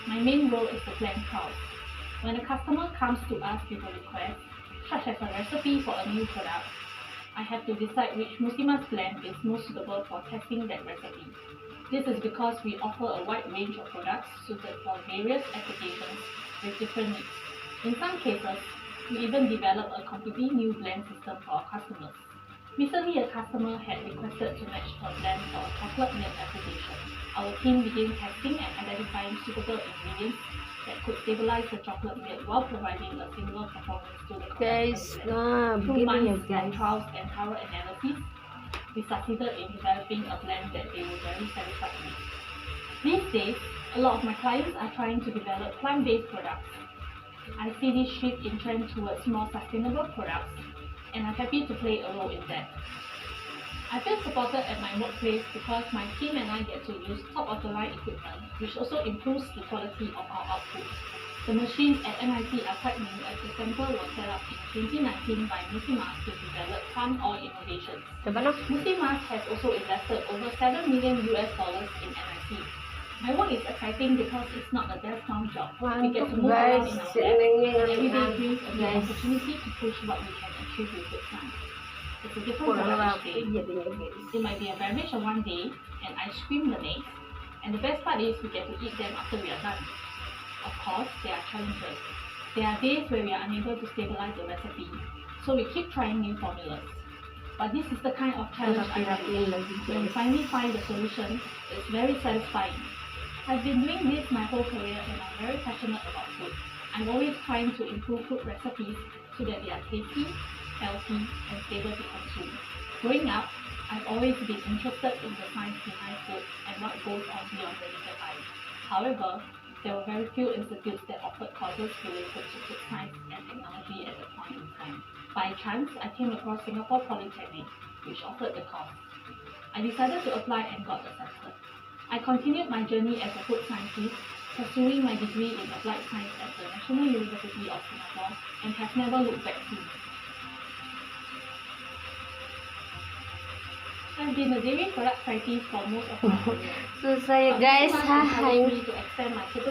My main role is to plan trials. When a customer comes to us with a request, such as a recipe for a new product, I have to decide which Muslimas blend is most suitable for testing that recipe. This is because we offer a wide range of products suited for various applications with different needs. In some cases, we even develop a completely new blend system for our customers. Recently, a customer had requested to match her blend for a chocolate milk application. Our team began testing and identifying suitable ingredients that could stabilize the chocolate milk while providing a similar performance to the Guys, blend. Through begini ya months of guys. trials and thorough analysis, we succeeded in developing a blend that they were very satisfied with. These days, a lot of my clients are trying to develop plant-based products. I see this shift in trend towards more sustainable products, and I'm happy to play a role in that. I feel supported at my workplace because my team and I get to use top-of-the-line equipment, which also improves the quality of our output. The machines at MIT are quite new as the center was set up in 2019 by Muslimas to develop palm oil innovations. Muslimas has also invested over $7 million in MIT. My work is exciting because it's not a desk-bound job. We get to move around in our lab, and every day brings a new opportunity to push what we can achieve with good science. It's a different product each day. It might be a beverage on one day and ice cream the next, and the best part is we get to eat them after we are done. Of course, there are challenges. There are days where we are unable to stabilize the recipe, so we keep trying new formulas. But this is the kind of challenge I like. When we finally find the solution, it's very satisfying. I've been doing this my whole career and I'm very passionate about food. I'm always trying to improve food recipes so that they are tasty, healthy, and stable to consume. Growing up, I've always been interested in the science behind food and what goes on beyond the naked eye. However, there were very few institutes that offered courses related to food science and technology at that point in time. By chance, I came across Singapore Polytechnic, which offered the course. I decided to apply and got accepted. I continued my journey as a food scientist, pursuing my degree in applied science at the National University of Singapore, and have never looked back since. I've been a dairy product scientist for most of my career. Susah ya guys, Muslimas encouraged me to extend my